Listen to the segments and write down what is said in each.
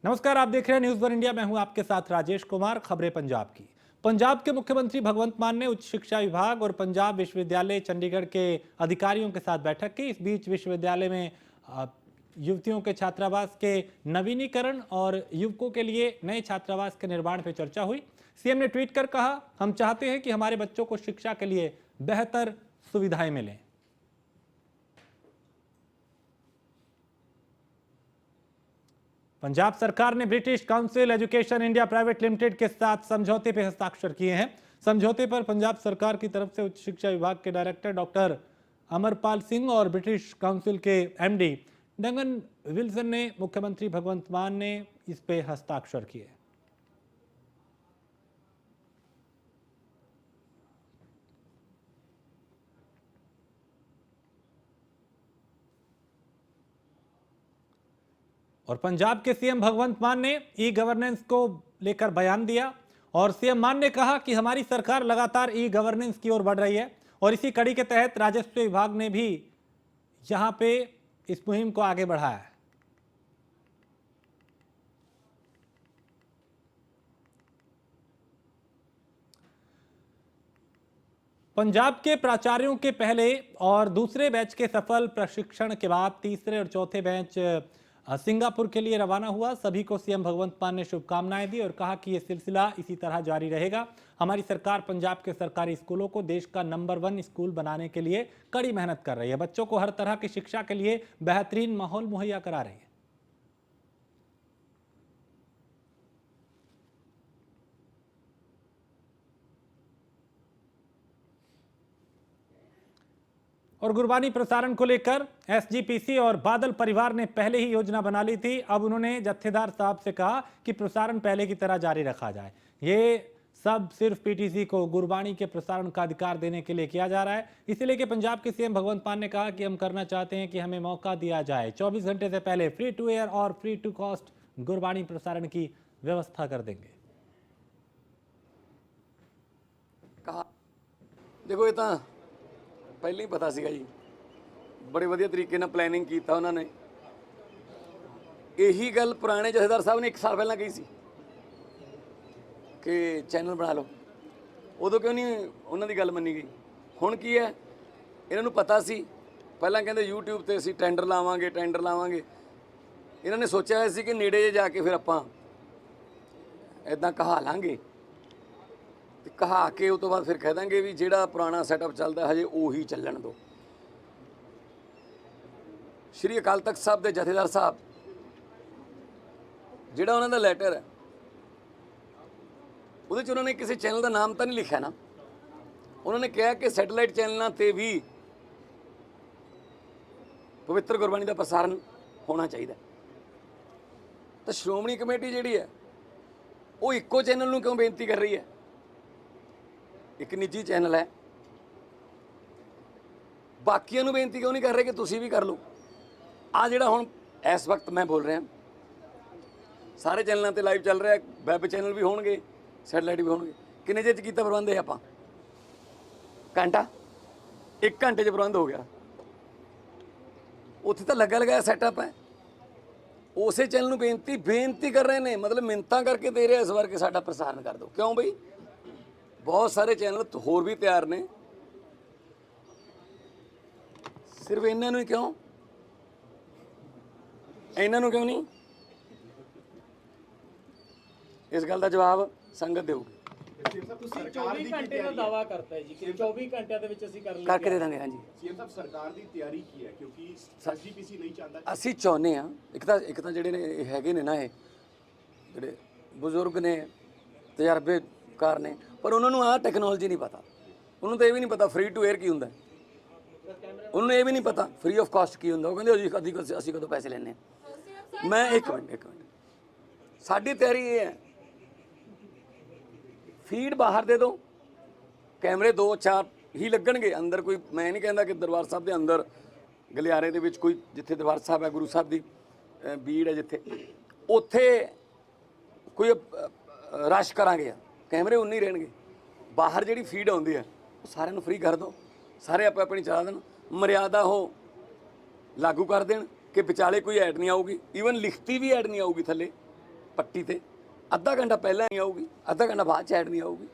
नमस्कार, आप देख रहे हैं न्यूज वन इंडिया। मैं हूं आपके साथ राजेश कुमार। खबरें पंजाब की। पंजाब के मुख्यमंत्री भगवंत मान ने उच्च शिक्षा विभाग और पंजाब विश्वविद्यालय चंडीगढ़ के अधिकारियों के साथ बैठक की। इस बीच विश्वविद्यालय में युवतियों के छात्रावास के नवीनीकरण और युवकों के लिए नए छात्रावास के निर्माण पर चर्चा हुई। सीएम ने ट्वीट कर कहा, हम चाहते हैं कि हमारे बच्चों को शिक्षा के लिए बेहतर सुविधाएं मिलें। पंजाब सरकार ने British council education India private limited के साथ समझौते पर हस्ताक्षर किए हैं। समझौते पर पंजाब सरकार की तरफ से उच्च शिक्षा विभाग के डायरेक्टर डॉक्टर अमरपाल सिंह और ब्रिटिश काउंसिल के एमडी डंगन विल्सन ने मुख्यमंत्री भगवंत मान ने इस पे हस्ताक्षर किए। और पंजाब के सीएम भगवंत मान ने ई गवर्नेंस को लेकर बयान दिया और सीएम मान ने कहा कि हमारी सरकार लगातार ई गवर्नेंस की ओर बढ़ रही है और इसी कड़ी के तहत राजस्व विभाग ने भी यहां पे इस मुहिम को आगे बढ़ाया है। पंजाब के प्राचार्यों के पहले और दूसरे बैच के सफल प्रशिक्षण के बाद तीसरे और चौथे बैच सिंगापुर के लिए रवाना हुआ। सभी को सीएम भगवंत मान ने शुभकामनाएं दी और कहा कि यह सिलसिला इसी तरह जारी रहेगा। हमारी सरकार पंजाब के सरकारी स्कूलों को देश का नंबर 1 स्कूल बनाने के लिए कड़ी मेहनत कर रही है। बच्चों को हर तरह की शिक्षा के लिए बेहतरीन माहौल मुहैया करा रही है। और गुरबानी प्रसारण को लेकर एसजीपीसी और बादल परिवार ने पहले ही योजना बना ली थी। अब उन्होंने जत्थेदार साहब से कहा कि प्रसारण पहले की तरह जारी रखा जाए। ये सब सिर्फ पीटीसी को गुरबानी के प्रसारण का अधिकार देने के लिए किया जा रहा है। इसे लेकर पंजाब के सीएम भगवंत मान ने कहा कि हम करना चाहते हैं कि हमें मौका दिया जाए। 24 घंटे से पहले फ्री टू एयर और फ्री टू कॉस्ट गुरबानी प्रसारण की व्यवस्था कर देंगे। कहा देखो ये तो पहले ही पता सीगा जी, बड़े वधिया तरीके ਨਾਲ प्लैनिंग ਕੀਤਾ ਉਹਨਾਂ ਨੇ। यही गल पुराने जथेदार साहब ने 1 साल पहला कही सी कि चैनल बना लो। उदों क्यों नहीं उन्होंने गल मनी गई? हुण की है, इन्हों पता सी पहला कहते यूट्यूब ते असीं टेंडर लावांगे। इन्होंने सोचा है सी कि नेड़े जाके फिर आपां इदां कहा लांगे, कहा के उस तो बाद फिर कह देंगे भी जिहड़ा पुराना सैटअप चलता हजे उही चलन दो। श्री अकाल तख्त साहब के जथेदार साहब जिहड़ा उन्होंने लैटर है उहदे च उन्होंने किसी चैनल का नाम तो नहीं लिखा ना। उन्होंने कहा कि सैटेलाइट चैनलों पर भी पवित्र गुरबाणी का प्रसारण होना चाहिए। तो श्रोमणी कमेटी जिहड़ी है वो इक्को चैनल नूं क्यों बेनती कर रही है? एक निजी चैनल है, बाकियों नूं बेनती क्यों नहीं कर रहे कि तुसीं भी कर लो? आ जिहड़ा हुण इस वक्त मैं बोल रहा सारे चैनलों पर लाइव चल रहा है, वैब चैनल भी होणगे, सैटेलाइट भी होणगे। किन्ने चिर च कीता प्रबंध है? आपां घंटा 1 घंटे च प्रबंध हो गया। उत्थे तो लगा लगाया सैटअप है। उसे चैनल नूं बेनती कर रहे हैं, मतलब मिन्नतां करके दे रहे इस बार कि साडा प्रसारण कर दो। क्यों बई? बहुत सारे चैनल तो होर भी तैयार ने, सिर्फ इन्हों क्यों? इन्हों क्यों नहीं? इस गल का जवाब संगत देगी। करके दे देंगे। हाँ जी, असी चाहते हाँ एक तो जोड़े है ना, ये जोड़े बजुर्ग ने तजर्बेकार ने, पर उन्होंने आह टैक्नोलॉजी नहीं पता। उन्होंने तो यह भी नहीं पता फ्री टू एयर की होंगे, उन्होंने ये भी नहीं पता फ्री ऑफ कॉस्ट की होंगे। वो कहते असी कदों पैसे लेने। मैं एक मिनट साड़ी तैयारी ये है, फीड बाहर दे दो, कैमरे 2-4 ही लगणगे अंदर। कोई मैं नहीं कहता कि दरबार साहब के अंदर गलियारे के कोई जिथे दरबार साहब है गुरु साहब की बीड़ है जिथे उत्थे कोई रश करांगे, कैमरे उन्ने ही रहणगे। बाहर जिहड़ी फीड आउंदी है वो सारिਆਂ ਨੂੰ फ्री कर दो, सारे आप अपनी चला देन। मर्यादा हो लागू कर देन कि विचाले कोई ऐड नहीं आऊगी, ईवन लिखती भी ऐड नहीं आऊगी थले। ਪੱਟੀ ਤੇ ਅੱਧਾ ਘੰਟਾ ਪਹਿਲਾਂ ਨਹੀਂ ਆਊਗੀ, ਅੱਧਾ ਘੰਟਾ ਬਾਅਦ 'ਚ ਐਡ ਨਹੀਂ ਆਊਗੀ।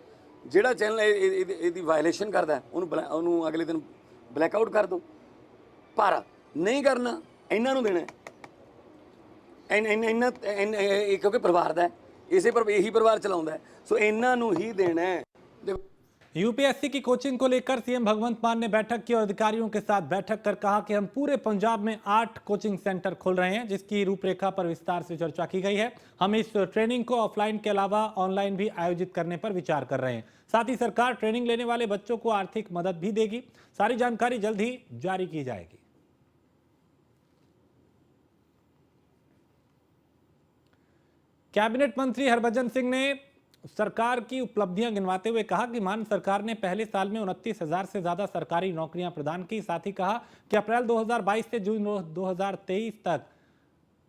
ਜਿਹੜਾ ਚੈਨਲ ਇਹਦੀ ਵਾਇਲੇਸ਼ਨ ਕਰਦਾ ਉਹਨੂੰ ਅਗਲੇ ਦਿਨ ਬਲੈਕਆਊਟ ਕਰ ਦਿਓ। ਪਰ ਨਹੀਂ ਕਰਨਾ, ਇਹਨਾਂ ਨੂੰ ਦੇਣਾ ਕਿਉਂਕਿ ਪਰਿਵਾਰ ਦਾ ਇਹੀ ਪਰਿਵਾਰ ਚਲਾਉਂਦਾ ਹੈ, ਸੋ ਇਹਨਾਂ ਨੂੰ ਹੀ ਦੇਣਾ ਹੈ। यूपीएससी की कोचिंग को लेकर सीएम भगवंत मान ने बैठक की और अधिकारियों के साथ बैठक कर कहा कि हम पूरे पंजाब में 8 कोचिंग सेंटर खोल रहे हैं, जिसकी रूपरेखा पर विस्तार से चर्चा की गई है। हम इस ट्रेनिंग को ऑफलाइन के अलावा ऑनलाइन भी आयोजित करने पर विचार कर रहे हैं। साथ ही सरकार ट्रेनिंग लेने वाले बच्चों को आर्थिक मदद भी देगी। सारी जानकारी जल्द ही जारी की जाएगी। कैबिनेट मंत्री हरभजन सिंह ने सरकार की उपलब्धियां गिनवाते हुए कहा कि मान सरकार ने पहले साल में 29,000 से ज्यादा सरकारी नौकरियां प्रदान की। साथ ही कहा कि अप्रैल 2022 से जून 2023 तक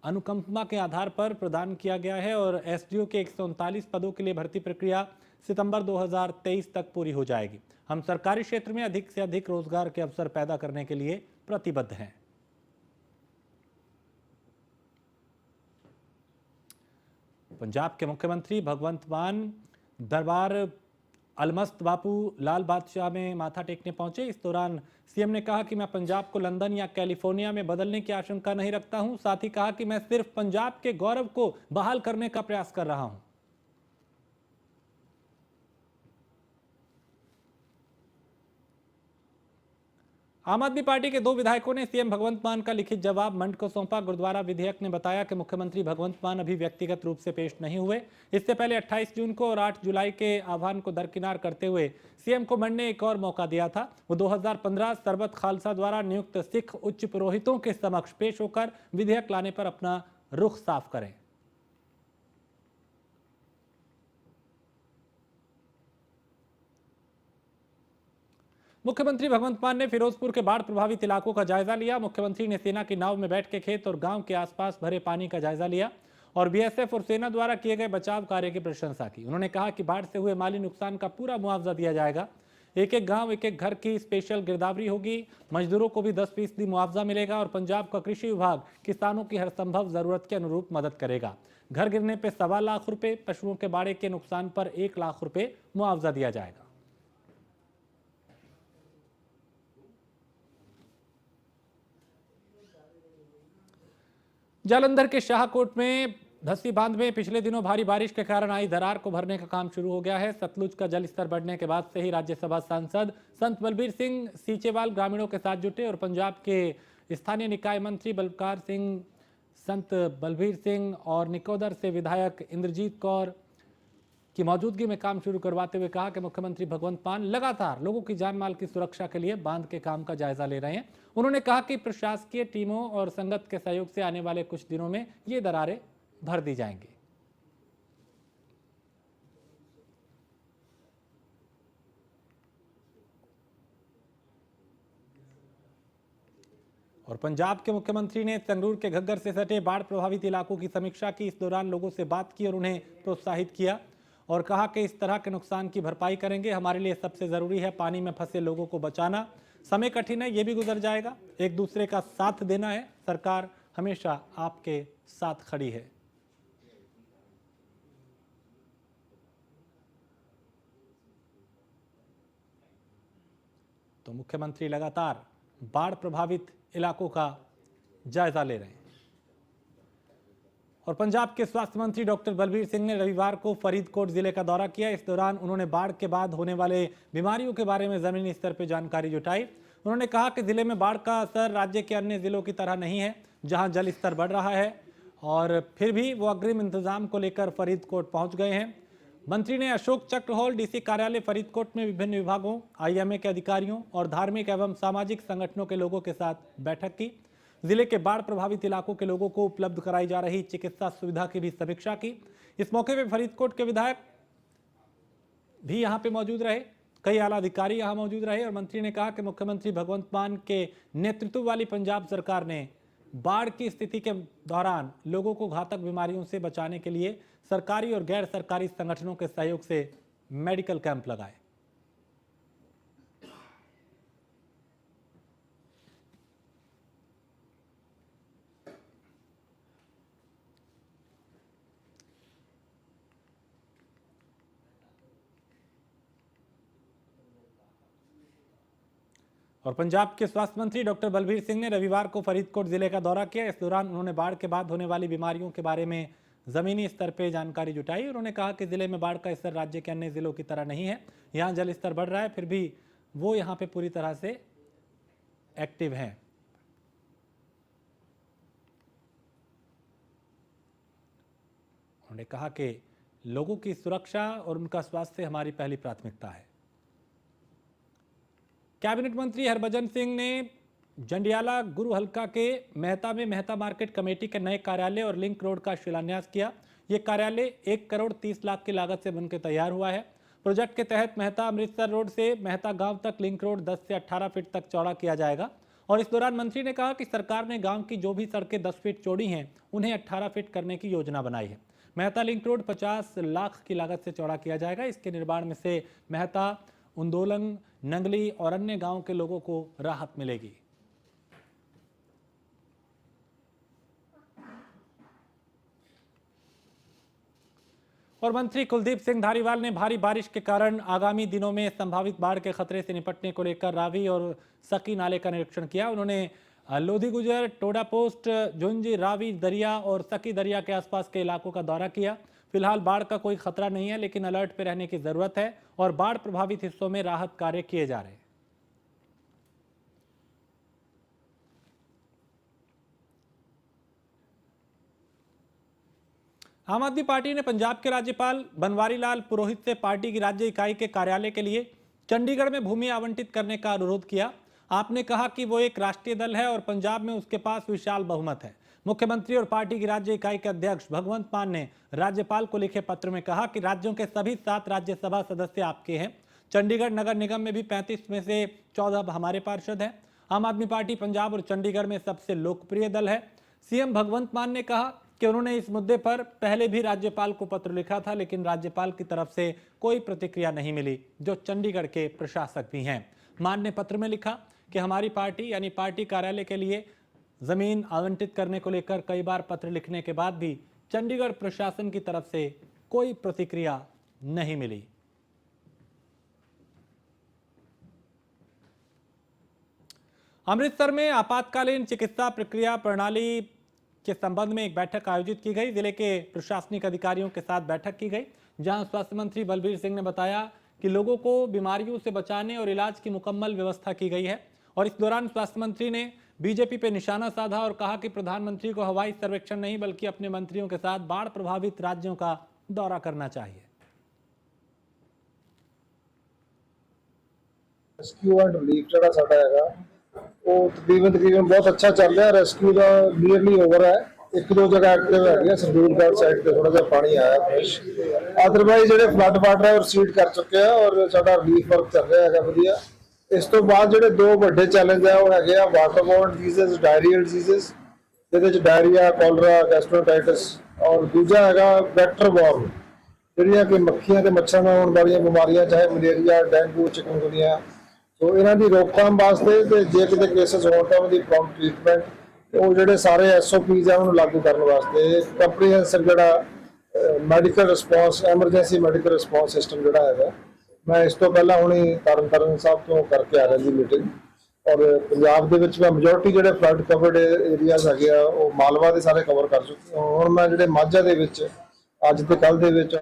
अनुकंपा के आधार पर प्रदान किया गया है और एसडीओ के 139 पदों के लिए भर्ती प्रक्रिया सितंबर 2023 तक पूरी हो जाएगी। हम सरकारी क्षेत्र में अधिक से अधिक रोजगार के अवसर पैदा करने के लिए प्रतिबद्ध हैं। पंजाब के मुख्यमंत्री भगवंत मान दरबार अलमस्त बापू लाल बादशाह में माथा टेकने पहुंचे। इस दौरान सीएम ने कहा कि मैं पंजाब को लंदन या कैलिफोर्निया में बदलने की आशंका नहीं रखता हूं। साथ ही कहा कि मैं सिर्फ पंजाब के गौरव को बहाल करने का प्रयास कर रहा हूं। आम आदमी पार्टी के 2 विधायकों ने सीएम भगवंत मान का लिखित जवाब मंड को सौंपा। गुरुद्वारा विधेयक ने बताया कि मुख्यमंत्री भगवंत मान अभी व्यक्तिगत रूप से पेश नहीं हुए। इससे पहले 28 जून को और 8 जुलाई के आह्वान को दरकिनार करते हुए सीएम को मंड ने एक और मौका दिया था। वो 2015 सरबत खालसा द्वारा नियुक्त सिख उच्च पुरोहितों के समक्ष पेश होकर विधेयक लाने पर अपना रुख साफ करें। मुख्यमंत्री भगवंत मान ने फिरोजपुर के बाढ़ प्रभावित इलाकों का जायजा लिया। मुख्यमंत्री ने सेना की नाव में बैठ के खेत और गांव के आसपास भरे पानी का जायजा लिया और बीएसएफ और सेना द्वारा किए गए बचाव कार्य की प्रशंसा की। उन्होंने कहा कि बाढ़ से हुए माली नुकसान का पूरा मुआवजा दिया जाएगा। एक एक गांव एक एक घर की स्पेशल गिरदावरी होगी। मजदूरों को भी 10% मुआवजा मिलेगा और पंजाब का कृषि विभाग किसानों की हर संभव जरूरत के अनुरूप मदद करेगा। घर गिरने पर 1.25 लाख रुपए, पशुओं के बाड़े के नुकसान पर 1 लाख रुपए मुआवजा दिया जाएगा। जालंधर के शाहकोट में धस्सी बांध में पिछले दिनों भारी बारिश के कारण आई दरार को भरने का काम शुरू हो गया है। सतलुज का जल स्तर बढ़ने के बाद से ही राज्यसभा सांसद संत बलबीर सिंह सीचेवाल ग्रामीणों के साथ जुटे और पंजाब के स्थानीय निकाय मंत्री बलकार सिंह, संत बलबीर सिंह और निकोदर से विधायक इंद्रजीत कौर की मौजूदगी में काम शुरू करवाते हुए कहा कि मुख्यमंत्री भगवंत मान लगातार लोगों की जान माल की सुरक्षा के लिए बांध के काम का जायजा ले रहे हैं। उन्होंने कहा कि प्रशासकीय टीमों और संगत के सहयोग से आने वाले कुछ दिनों में ये दरारें भर दी जाएंगी। और पंजाब के मुख्यमंत्री ने संगरूर के घग्गर से सटे बाढ़ प्रभावित इलाकों की समीक्षा की। इस दौरान लोगों से बात की और उन्हें प्रोत्साहित किया और कहा कि इस तरह के नुकसान की भरपाई करेंगे। हमारे लिए सबसे जरूरी है पानी में फंसे लोगों को बचाना। समय कठिन है, ये भी गुजर जाएगा। एक दूसरे का साथ देना है। सरकार हमेशा आपके साथ खड़ी है। तो मुख्यमंत्री लगातार बाढ़ प्रभावित इलाकों का जायजा ले रहे हैं। और पंजाब के स्वास्थ्य मंत्री डॉक्टर बलबीर सिंह ने रविवार को फरीदकोट जिले का दौरा किया। इस दौरान उन्होंने बाढ़ के बाद होने वाले बीमारियों के बारे में जमीनी स्तर पर जानकारी जुटाई। उन्होंने कहा कि जिले में बाढ़ का असर राज्य के अन्य जिलों की तरह नहीं है, जहां जल स्तर बढ़ रहा है और फिर भी वो अग्रिम इंतजाम को लेकर फरीदकोट पहुंच गए हैं। मंत्री ने अशोक चक्र हॉल, डीसी कार्यालय फरीदकोट में विभिन्न विभागों, आईएमए के अधिकारियों और धार्मिक एवं सामाजिक संगठनों के लोगों के साथ बैठक की। जिले के बाढ़ प्रभावित इलाकों के लोगों को उपलब्ध कराई जा रही चिकित्सा सुविधा की भी समीक्षा की। इस मौके पर फरीदकोट के विधायक भी यहां पे मौजूद रहे, कई आला अधिकारी यहां मौजूद रहे और मंत्री ने कहा कि मुख्यमंत्री भगवंत मान के नेतृत्व वाली पंजाब सरकार ने बाढ़ की स्थिति के दौरान लोगों को घातक बीमारियों से बचाने के लिए सरकारी और गैर सरकारी संगठनों के सहयोग से मेडिकल कैंप लगाए। और पंजाब के स्वास्थ्य मंत्री डॉक्टर बलबीर सिंह ने रविवार को फरीदकोट जिले का दौरा किया। इस दौरान उन्होंने बाढ़ के बाद होने वाली बीमारियों के बारे में जमीनी स्तर पर जानकारी जुटाई। उन्होंने कहा कि जिले में बाढ़ का स्तर राज्य के अन्य जिलों की तरह नहीं है, यहाँ जल स्तर बढ़ रहा है, फिर भी वो यहाँ पे पूरी तरह से एक्टिव हैं। उन्होंने कहा कि लोगों की सुरक्षा और उनका स्वास्थ्य हमारी पहली प्राथमिकता है। कैबिनेट मंत्री हरभजन सिंह ने जंडियाला गुरु हल्का के मेहता में मेहता मार्केट कमेटी के नए कार्यालय और लिंक रोड का शिलान्यास किया। ये कार्यालय 1 करोड़ 30 लाख की लागत से बनकर तैयार हुआ है। प्रोजेक्ट के तहत मेहता अमृतसर रोड से मेहता गांव तक लिंक रोड 10 से 18 फीट तक चौड़ा किया जाएगा। और इस दौरान मंत्री ने कहा कि सरकार ने गांव की जो भी सड़कें 10 फीट चौड़ी हैं उन्हें 18 फीट करने की योजना बनाई है। मेहता लिंक रोड 50 लाख की लागत से चौड़ा किया जाएगा। इसके निर्माण में से मेहता, उंदोलन, नंगली और अन्य गांवों के लोगों को राहत मिलेगी। और मंत्री कुलदीप सिंह धारीवाल ने भारी बारिश के कारण आगामी दिनों में संभावित बाढ़ के खतरे से निपटने को लेकर रावी और सकी नाले का निरीक्षण किया। उन्होंने लोधी गुजर, टोडा पोस्ट, झुंझ, रावी दरिया और सकी दरिया के आसपास के इलाकों का दौरा किया। फिलहाल बाढ़ का कोई खतरा नहीं है, लेकिन अलर्ट पर रहने की जरूरत है और बाढ़ प्रभावित हिस्सों में राहत कार्य किए जा रहे हैं। आम आदमी पार्टी ने पंजाब के राज्यपाल बनवारी लाल पुरोहित से पार्टी की राज्य इकाई के कार्यालय के लिए चंडीगढ़ में भूमि आवंटित करने का अनुरोध किया। आपने कहा कि वो एक राष्ट्रीय दल है और पंजाब में उसके पास विशाल बहुमत है। मुख्यमंत्री और पार्टी की राज्य इकाई के अध्यक्ष भगवंत मान ने राज्यपाल को लिखे पत्र में कहा कि राज्यों के सभी 7 राज्यसभा सदस्य आपके हैं। चंडीगढ़ नगर निगम में भी 35 में से 14 हमारे पार्षद हैं। आम आदमी पार्टी पंजाब और चंडीगढ़ में सबसे लोकप्रिय दल है। सीएम भगवंत मान ने कहा कि उन्होंने इस मुद्दे पर पहले भी राज्यपाल को पत्र लिखा था, लेकिन राज्यपाल की तरफ से कोई प्रतिक्रिया नहीं मिली, जो चंडीगढ़ के प्रशासक भी हैं। मान ने पत्र में लिखा कि हमारी पार्टी यानी पार्टी कार्यालय के लिए जमीन आवंटित करने को लेकर कई बार पत्र लिखने के बाद भी चंडीगढ़ प्रशासन की तरफ से कोई प्रतिक्रिया नहीं मिली। अमृतसर में आपातकालीन चिकित्सा प्रक्रिया प्रणाली के संबंध में एक बैठक आयोजित की गई। जिले के प्रशासनिक अधिकारियों के साथ बैठक की गई, जहां स्वास्थ्य मंत्री बलबीर सिंह ने बताया कि लोगों को बीमारियों से बचाने और इलाज की मुकम्मल व्यवस्था की गई है। और इस दौरान स्वास्थ्य मंत्री ने बीजेपी पे निशाना साधा और कहा कि प्रधानमंत्री को हवाई सर्वेक्षण नहीं बल्कि अपने मंत्रियों के साथ बाढ़ प्रभावित राज्यों का दौरा करना चाहिए। रेस्क्यू एंड रिलीफ ਜਿਹੜਾ ਸਾਡਾ ਹੈਗਾ ਉਹ ਤਕਰੀਬਨ ਬਹੁਤ ਅੱਛਾ ਚੱਲ ਰਿਹਾ। ਰੈਸਕਿਊ ਦਾ ਨੀਅਰਲੀ ਓਵਰ ਹੈ। ਇੱਕ ਦੋ ਜਗ੍ਹਾ ਐਕਟਿਵ ਹੈਗੀ, ਸਰਦੂਲਗੜ੍ਹ ਸਾਈਡ ਤੇ ਥੋੜਾ ਜਿਹਾ ਪਾਣੀ ਆਇਆ ਫਰੈਸ਼। ਅਦਰਵਾਈਜ਼ ਜਿਹੜੇ ਫਲੱਡ ਵਾਟਰ ਹੈ ਉਹ ਰਿਸੀਡ ਕਰ ਚੁੱਕੇ ਆ ਔਰ ਸਾਡਾ ਰਿਲੀਫ ਵਰਕ ਚੱਲ ਰਿਹਾ ਹੈਗਾ ਵਧੀਆ। ਇਸ ਤੋਂ ਬਾਅਦ ਜਿਹੜੇ 2 ਵੱਡੇ ਚੈਲੰਜ ਆ ਉਹ ਹੈਗੇ ਆ ਵਾਟਰਬੋਰਨ ਡਿਜ਼ੀਜ਼, ਡਾਇਰੀਅਲ ਡਿਜ਼ੀਜ਼, ਜਿਹਦੇ ਚ ਡਾਇਰੀਆ, ਕੋਲਰਾ, ਗੈਸਟ੍ਰੋਟਾਈਟਸ ਔਰ ਦੂਜਾ ਹੈਗਾ ਵੈਕਟਰ ਬੋਰਨ, ਜਿਹੜੀਆਂ ਕਿ ਮੱਖੀਆਂ ਤੇ ਮੱਛਰਾਂ ਨਾਲ ਹੋਣ ਵਾਲੀਆਂ ਬਿਮਾਰੀਆਂ, ਚਾਹੇ ਮਲੇਰੀਆ, ਡੇਂਗੂ, ਚਿਕਨਗੁਨੀਆ। तो इन्हां दी रोकथाम वास्ते ते जे किते केसेस होण तां उहदी प्रॉम्प्ट ट्रीटमेंट ਉਹ ਜਿਹੜੇ ਸਾਰੇ SOPs ਆ ਉਹਨੂੰ ਲਾਗੂ ਕਰਨ ਵਾਸਤੇ ਕੰਪਰੀਹੈਂਸਿਵ ਜਿਹੜਾ medical response, emergency medical response system ਜਿਹੜਾ ਹੈਗਾ, ਮੈਂ ਇਸ ਤੋਂ ਪਹਿਲਾਂ ਹੁਣੀ ਤਰਨਤਾਰਨ ਸਾਹਿਬ ਤੋਂ ਕਰਕੇ ਆ ਰਿਹਾ ਜੀ ਮੀਟਿੰਗ। ਔਰ ਪੰਜਾਬ ਦੇ ਵਿੱਚ ਮੈਂ ਮੈਜੋਰਟੀ ਜਿਹੜੇ ਫਲੱਡ ਕਵਰਡ ਏਰੀਆਜ਼ ਹੈਗੇ ਆ ਉਹ ਮਾਲਵਾ ਦੇ ਸਾਰੇ ਕਵਰ ਕਰ ਚੁੱਕੇ। ਹੁਣ ਮੈਂ ਜਿਹੜੇ ਮਾਝਾ ਦੇ ਵਿੱਚ ਅੱਜ ਤੇ ਕੱਲ ਦੇ ਵਿੱਚ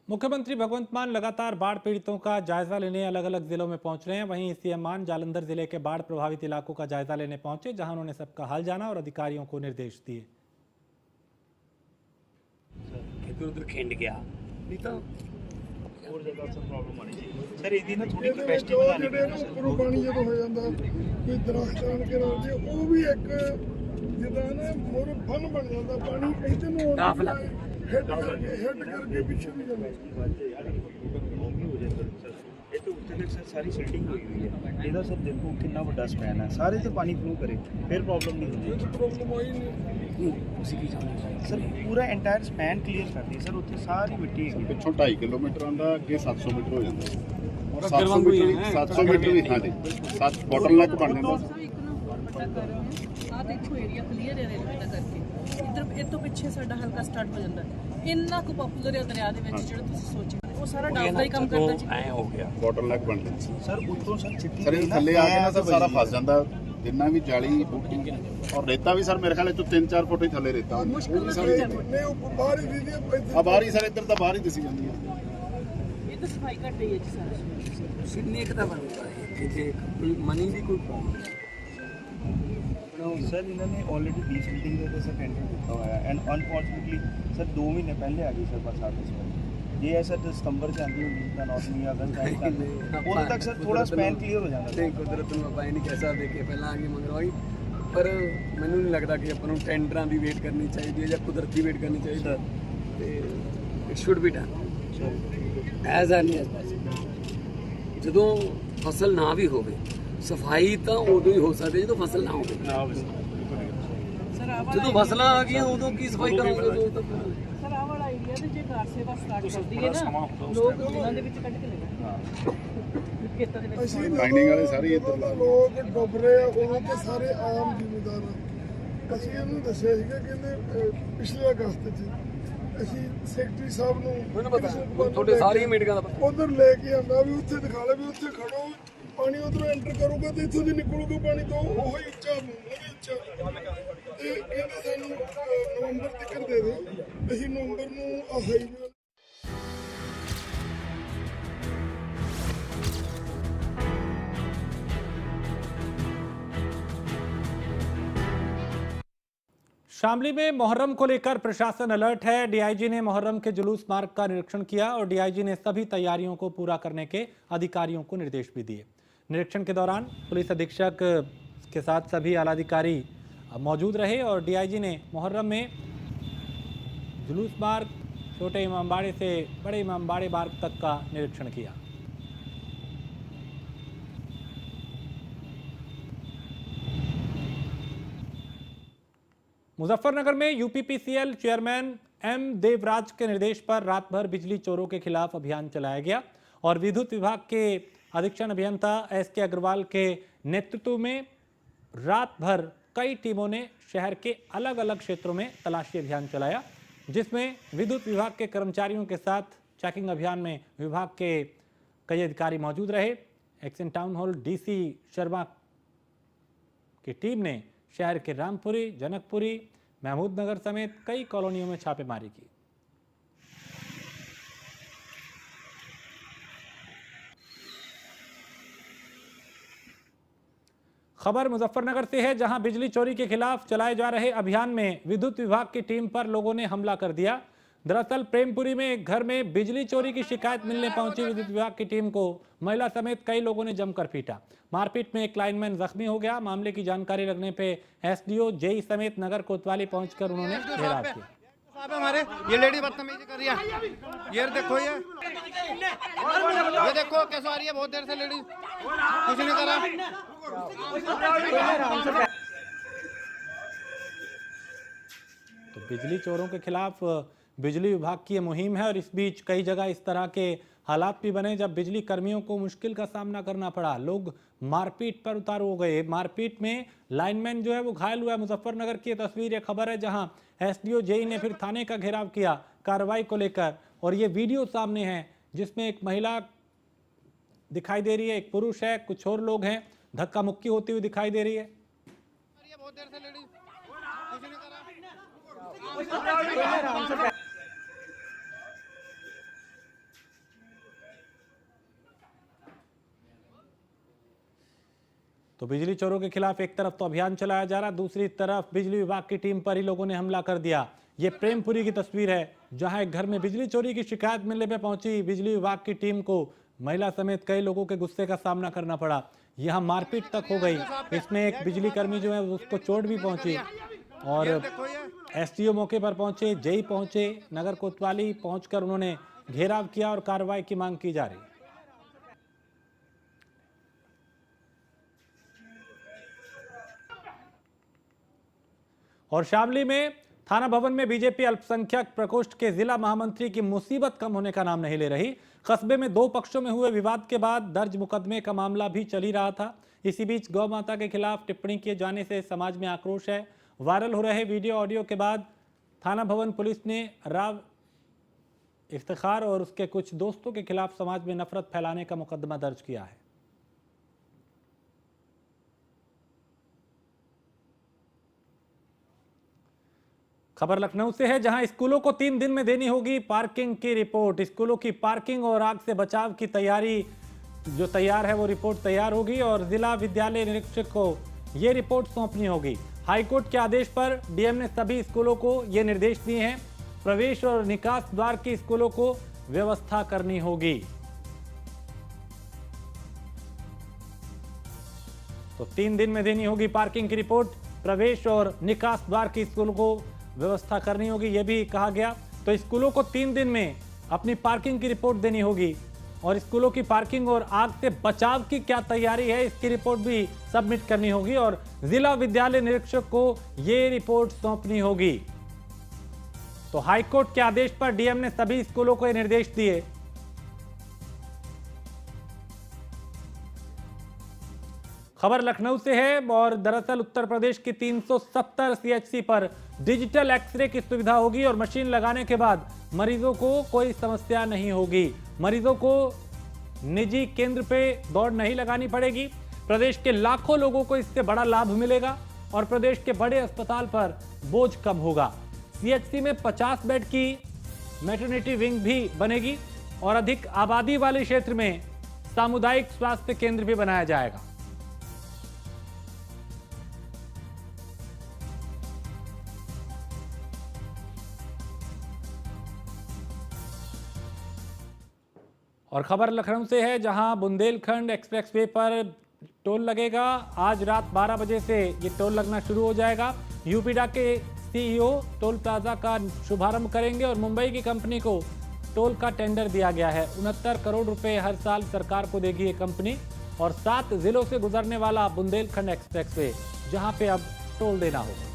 मुख्यमंत्री भगवंत मान लगातार बाढ़ पीड़ितों का जायजा लेने अलग अलग जिलों में पहुंच रहे हैं। वहीं सीएम मान जालंधर जिले के बाढ़ प्रभावित इलाकों का जायजा लेने पहुंचे, जहां उन्होंने सबका हाल जाना और अधिकारियों को निर्देश दिए। उधर खिंड गया नहीं तो और ज्यादा सब प्रॉब्लम आनी चाहिए सर। ਇਹਦੀ ਨਾ ਥੋੜੀ ਕੈਪੈਸਿਟੀ ਵਧਾਣੀ ਪੈਣੀ ਸਰ। ਉੱਪਰੋਂ ਪਾਣੀ ਜਦੋਂ ਹੋ ਜਾਂਦਾ ਕੋਈ ਦਰਖਤ ਆਣ ਕੇ ਨਾਲ ਜੇ ਉਹ ਵੀ ਇੱਕ ਜਿੱਦਾਂ ਨਾ ਮੋਰ ਫਨ ਬਣ ਜਾਂਦਾ ਪਾਣੀ ਇੱਥੇ ਨੂੰ ਆਉਂਦਾ ਹਿੱਟ ਕਰਕੇ ਪਿੱਛੇ ਨਹੀਂ ਜਾਂਦਾ। ਇਹ ਤੋਂ ਉੱਤੇ ਤੱਕ ਸਰ ਸਾਰੀ ਸੈਟਿੰਗ ਹੋਈ ਹੋਈ ਹੈ। ਇਹਦਾ ਸਰ ਦੇਖੋ ਕਿੰਨਾ ਵੱਡਾ ਸਪੈਨ ਹੈ, ਸਾਰੇ ਤੇ ਪਾਣੀ ਫਲੋ ਕਰੇ ਫਿਰ ਪ੍ਰੋਬਲਮ ਨਹੀਂ ਹੁੰਦੀ। ਪ੍ਰੋਬਲਮ ਹੋਈ ਨਹੀਂ ਤੁਸੀਂ ਕੀ ਚਾਹੁੰਦੇ ਸਰ? ਪੂਰਾ ਐਂਟਾਇਰ ਸਪੈਨ ਕਲੀਅਰ ਕਰਦੀ ਸਰ। ਉੱਥੇ ਸਾਰੀ ਮਿੱਟੀ ਹੈਗੀ। ਪਿੱਛੋਂ 2.5 ਕਿਲੋਮੀਟਰ ਆਉਂਦਾ, ਅੱਗੇ 700 ਮੀਟਰ ਹੋ ਜਾਂਦਾ। 700 ਮੀਟਰ ਵੀ ਹਾਂਜੀ 7 ਬੋਟਲ ਨੈਕ ਬਣ ਜਾਂਦਾ। ਆ ਦੇਖੋ ਏਰੀਆ ਕਲੀਅਰ ਹੈ ਰੇਲਵੇ ਦਾ ਕਰਕੇ। ਇੱਧਰ ਇਹ ਤੋਂ ਪਿੱਛੇ ਸਾਡਾ ਹਲਕਾ ਸਟਾਰਟ ਹੋ ਜਾਂਦਾ। ਇੰਨਾ ਕੁ ਪਪੂਲਰ ਹੈ ਦਰਿਆ ਦੇ ਵਿੱਚ ਜਿਹੜਾ ਤੁਸੀਂ ਸੋਚਿਆ ਉਹ ਸਾਰਾ ਡਾਊਨ ਦਾ ਹੀ ਕੰਮ ਕਰਦਾ ਜੀ। ਐ ਹੋ ਗਿਆ ਬੋਟਲ ਨੈਕ ਬਣ ਜਾਂਦਾ ਸਰ ਉੱਤੋਂ ਸਰ ਚਿੱਟੀ ਸਰ ਇਹ ਥੱਲੇ ਆ ਕੇ ਨਾ ਸਰ ਸਾਰਾ ਫਸ ਜਾਂਦਾ ਜਿੰਨਾ ਵੀ ਜਾਲੀ ਬੂਟੀ ਔਰ ਰੇਤਾ ਵੀ ਸਰ ਮੇਰੇ ਖਿਆਲ ਚ 3-4 ਫੁੱਟ ਹੀ ਥੱਲੇ ਰੇਤਾ ਮੁਸ਼ਕਿਲ ਨਾਲ ਨਹੀਂ ਉਹ ਬਾਹਰ ਹੀ ਦੀਦੀ ਆ ਬਾਹਰ ਹੀ ਸਰ ਇੱਧਰ ਤਾਂ ਬਾਹਰ ਹੀ ਦਿਸੀ ਜਾਂਦੀ ਹੈ ਇਹ ਤਾਂ ਸਫਾਈ ਘੱਟ ਰਹੀ ਹੈ ਜੀ ਸਾਰਾ। ਕਿੰਨੇ ਕੁ ਦਾ ਬਣੂਗਾ ਇਹ ਜੇ ਕੋਈ ਮਨੀ ਦੀ ਕੋਈ ਸਰ ਇਹਨਾਂ ਨੇ ਆਲਰੇਡੀ ਬੀਚ ਬਿਲਡਿੰਗ ਦੇ ਤੇ ਸਰ ਟੈਂਡਰ ਦਿੱਤਾ ਹੋਇਆ ਐਂਡ ਅਨਫੋਰਚੂਨੇਟਲੀ ਸਰ 2 ਮਹੀਨੇ ਪਹਿਲੇ ਆ ਗਈ ਸਰ ਬਰਸਾਤ ਇਸ ਵਾਰ ਜੇ ਐਸਾ ਸਤੰਬਰ ਚ ਆਉਂਦੀ ਹੁੰਦੀ ਤਾਂ ਨੌਸਮੀ ਅਗਸਤ ਆਈ ਤਾਂ ਉਦੋਂ ਤੱਕ ਸਰ ਥੋੜਾ ਸਪੈਨ ਕਲੀਅਰ ਹੋ ਜਾਂਦਾ ਤੇ ਕੁਦਰਤ ਨੂੰ ਆਪਾਂ ਇਹ ਨਹੀਂ ਕਹਿ ਸਕਦੇ ਕਿ ਪਹਿਲਾਂ ਆ ਗਈ ਮਗਰੋਂ ਪਰ ਮੈਨੂੰ ਨਹੀਂ ਲੱਗਦਾ ਕਿ ਆਪਾਂ ਨੂੰ ਟੈਂਡਰਾਂ ਦੀ ਵੇਟ ਕਰਨੀ ਚਾਹੀਦੀ ਹੈ ਜਾਂ ਕੁਦਰਤ ਦੀ ਵੇਟ ਕਰਨੀ ਚਾਹੀਦੀ ਹੈ ਤੇ it should be done as early as possible. ਜਦੋਂ ਫਸਲ ਨਾ ਵੀ ਹੋਵੇ ਸਫਾਈ ਤਾਂ ਉਦੋਂ ਹੀ ਹੋ ਸਕਦੀ ਜਦੋਂ ਫਸਲ ਨਾ ਹੋਵੇ। ਸਰ ਆਹ ਜਦੋਂ ਫਸਲਾਂ ਆ ਗਈਆਂ ਉਦੋਂ ਕੀ ਸਫਾਈ ਕਰੋਗੇ ਉਦੋਂ ਤਾਂ ਸਰ ਆਹ ਵਾਲਾ ਏਰੀਆ ਤੇ ਜੇ ਕਾਰ ਸੇਵਾ ਸਟਾਰਟ ਕਰਦੀ ਹੈ ਨਾ ਲੋਕ ਉਹਨਾਂ ਦੇ ਵਿੱਚ ਕੱਢ ਕੇ ਲੈ ਜਾਂਦੇ ਖੇਤਾਂ ਦੇ ਵਿੱਚ। ਅਸੀਂ ਲਾਈਨਿੰਗ ਵਾਲੇ ਸਾਰੇ ਇੱਧਰ ਲਾ ਲੋਕ ਡੁੱਬ ਰਹੇ ਆ ਉਹਨਾਂ ਤੇ ਸਾਰੇ ਆਮ ਜ਼ਿਮੀਂਦਾਰ ਆ। ਅਸੀਂ ਇਹਨੂੰ ਦੱਸਿਆ ਸੀਗਾ ਕਹਿੰਦੇ ਪਿਛਲੇ ਅਗਸਤ 'ਚ ਅਸੀਂ ਸੈਕਟਰੀ ਸਾਹਿਬ ਨੂੰ ਮੈਨੂੰ ਪਤਾ ਤੁਹਾਡੇ ਸਾਰੀਆਂ ਮੀਟਿੰਗਾਂ ਦਾ ਪਤਾ। ਉਧਰ ਲੈ ਕੇ ਆਂਦਾ ਵੀ ਉੱਥੇ ਦਿਖਾ ਲੈ ਵੀ ਉੱਥੇ ਖੜੋ ਪਾਣੀ ਉਧਰੋਂ ਐਂਟਰ ਕਰੂਗਾ ਤੇ ਇੱਥੋਂ ਦੀ ਨਿਕਲੂਗਾ ਪਾਣੀ ਤੋਂ ਉਹ ਹੀ ਉੱਚਾ ਉਹ ਵੀ ਉੱਚਾ ਤੇ ਕਹਿੰਦੇ ਸਾਨੂੰ ਨਵੰਬਰ ਤੱਕ ਦੇ ਦਿਓ। ਅਸੀਂ ਨਵੰਬਰ ਨੂੰ ਹਾਈਵੇ शामली में मुहर्रम को लेकर प्रशासन अलर्ट है। डीआईजी ने मुहर्रम के जुलूस मार्ग का निरीक्षण किया और डीआईजी ने सभी तैयारियों को पूरा करने के अधिकारियों को निर्देश भी दिए। निरीक्षण के दौरान पुलिस अधीक्षक के साथ सभी आलाधिकारी मौजूद रहे और डीआईजी ने मुहर्रम में जुलूस मार्ग छोटे इमामबाड़े से बड़े इमामबाड़े मार्ग तक का निरीक्षण किया। मुजफ्फरनगर में यूपीपीसीएल चेयरमैन एम देवराज के निर्देश पर रात भर बिजली चोरों के खिलाफ अभियान चलाया गया और विद्युत विभाग के अधीक्षण अभियंता एस के अग्रवाल के नेतृत्व में रात भर कई टीमों ने शहर के अलग अलग क्षेत्रों में तलाशी अभियान चलाया, जिसमें विद्युत विभाग के कर्मचारियों के साथ चेकिंग अभियान में विभाग के कई अधिकारी मौजूद रहे। Action town hall DC Sharma की टीम ने शहर के रामपुरी, जनकपुरी, महमूद नगर समेत कई कॉलोनियों में छापेमारी की। खबर मुजफ्फरनगर से है, जहां बिजली चोरी के खिलाफ चलाए जा रहे अभियान में विद्युत विभाग की टीम पर लोगों ने हमला कर दिया। दरअसल प्रेमपुरी में एक घर में बिजली चोरी की शिकायत मिलने पहुंची विद्युत विभाग की टीम को महिला समेत कई लोगों ने जमकर पीटा। मारपीट में एक लाइनमैन जख्मी हो गया। मामले की जानकारी लगने पे एसडीओ, जेई समेत नगर कोतवाली पहुंचकर उन्होंने घेराव किया। साहब हमारे ये लेडी बदतमीजी कर रही है, ये देखो ये देखो कैसे आ रही है, बहुत देर से लेडी कुछ नहीं करा। तो बिजली चोरों के खिलाफ बिजली विभाग की ये मुहिम है और इस बीच कई जगह इस तरह के हालात भी बने जब बिजली कर्मियों को मुश्किल का सामना करना पड़ा। लोग मारपीट पर उतारू हो गए। मारपीट में लाइनमैन जो है वो घायल हुआ है। मुजफ्फरनगर की तस्वीर, ये खबर है, जहां एसडीओ, जेई ने फिर थाने का घेराव किया कार्रवाई को लेकर। और ये वीडियो सामने है जिसमें एक महिला दिखाई दे रही है, एक पुरुष है, कुछ और लोग हैं, धक्का मुक्की होती हुई दिखाई दे रही है। बहुत देर से लेडी कुछ नहीं करा। तो बिजली चोरों के खिलाफ एक तरफ तो अभियान चलाया जा रहा, दूसरी तरफ बिजली विभाग की टीम पर ही लोगों ने हमला कर दिया। ये प्रेमपुरी की तस्वीर है, जहां एक घर में बिजली चोरी की शिकायत मिलने पर पहुंची बिजली विभाग की टीम को महिला समेत कई लोगों के गुस्से का सामना करना पड़ा। यहां मारपीट तक हो गई। इसमें एक बिजली कर्मी जो है उसको चोट भी पहुंची और एसडीओ मौके पर पहुंचे, जेई पहुंचे, नगर कोतवाली पहुंचकर उन्होंने घेराव किया और कार्रवाई की मांग की जा रही। और शामली में थाना भवन में बीजेपी अल्पसंख्यक प्रकोष्ठ के जिला महामंत्री की मुसीबत कम होने का नाम नहीं ले रही। कस्बे में दो पक्षों में हुए विवाद के बाद दर्ज मुकदमे का मामला भी चल ही रहा था। इसी बीच गौ माता के खिलाफ टिप्पणी किए जाने से समाज में आक्रोश है। वायरल हो रहे वीडियो ऑडियो के बाद थाना भवन पुलिस ने इफ्तिखार और उसके कुछ दोस्तों के खिलाफ समाज में नफरत फैलाने का मुकदमा दर्ज किया है। खबर लखनऊ से है, जहां स्कूलों को 3 दिन में देनी होगी पार्किंग की रिपोर्ट। स्कूलों की पार्किंग और आग से बचाव की तैयारी जो तैयार है वो रिपोर्ट तैयार होगी और जिला विद्यालय निरीक्षक को ये रिपोर्ट सौंपनी होगी। हाईकोर्ट के आदेश पर डीएम ने सभी स्कूलों को ये निर्देश दिए हैं। प्रवेश और निकास द्वार की स्कूलों को व्यवस्था करनी होगी। तो 3 दिन में देनी होगी पार्किंग की रिपोर्ट। प्रवेश और निकास द्वार की स्कूलों को व्यवस्था करनी होगी, यह भी कहा गया। तो स्कूलों को 3 दिन में अपनी पार्किंग की रिपोर्ट देनी होगी और स्कूलों की पार्किंग और आग से बचाव की क्या तैयारी है इसकी रिपोर्ट भी सबमिट करनी होगी और जिला विद्यालय निरीक्षक को यह रिपोर्ट सौंपनी होगी। तो हाईकोर्ट के आदेश पर डीएम ने सभी स्कूलों को यह निर्देश दिए। खबर लखनऊ से है और दरअसल उत्तर प्रदेश की 370 सीएचसी पर डिजिटल एक्सरे की सुविधा होगी और मशीन लगाने के बाद मरीजों को कोई समस्या नहीं होगी। मरीजों को निजी केंद्र पे दौड़ नहीं लगानी पड़ेगी। प्रदेश के लाखों लोगों को इससे बड़ा लाभ मिलेगा और प्रदेश के बड़े अस्पताल पर बोझ कम होगा। सीएचसी में 50 बेड की मैटरनिटी विंग भी बनेगी और अधिक आबादी वाले क्षेत्र में सामुदायिक स्वास्थ्य केंद्र भी बनाया जाएगा। और खबर लखनऊ से है, जहां बुंदेलखंड एक्सप्रेसवे पर टोल लगेगा। आज रात 12 बजे से ये टोल लगना शुरू हो जाएगा। यूपीडा के सीईओ टोल प्लाजा का शुभारंभ करेंगे और मुंबई की कंपनी को टोल का टेंडर दिया गया है। 69 करोड़ रुपए हर साल सरकार को देगी ये कंपनी और 7 जिलों से गुजरने वाला बुंदेलखंड एक्सप्रेसवे, जहां पे अब टोल देना होगा।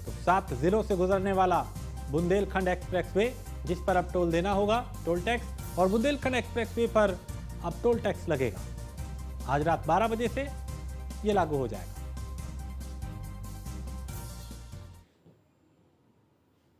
तो 7 जिलों से गुजरने वाला बुंदेलखंड एक्सप्रेसवे, जिस पर अब टोल देना होगा, टोल टैक्स, और बुंदेलखंड एक्सप्रेसवे पर अब टोल टैक्स लगेगा। आज रात 12 बजे से यह लागू हो जाएगा।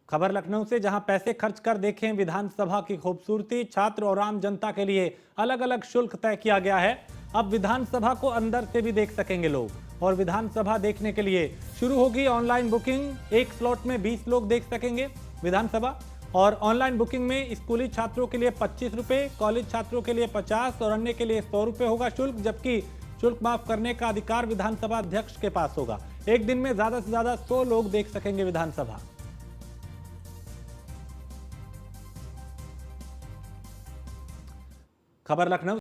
खबर लखनऊ से, जहां पैसे खर्च कर देखें विधानसभा की खूबसूरती। छात्र और आम जनता के लिए अलग अलग शुल्क तय किया गया है। अब विधानसभा को अंदर से भी देख सकेंगे लोग और विधानसभा देखने के लिए शुरू होगी ऑनलाइन बुकिंग। एक स्लॉट में 20 लोग देख सकेंगे विधानसभा और ऑनलाइन बुकिंग में स्कूली छात्रों के लिए 25 रुपये, कॉलेज छात्रों के लिए 50 और अन्य के लिए 100 रुपये होगा शुल्क, जबकि शुल्क माफ करने का अधिकार विधानसभा अध्यक्ष के पास होगा। एक दिन में ज्यादा से ज्यादा 100 लोग देख सकेंगे विधानसभा। खबर लखनऊ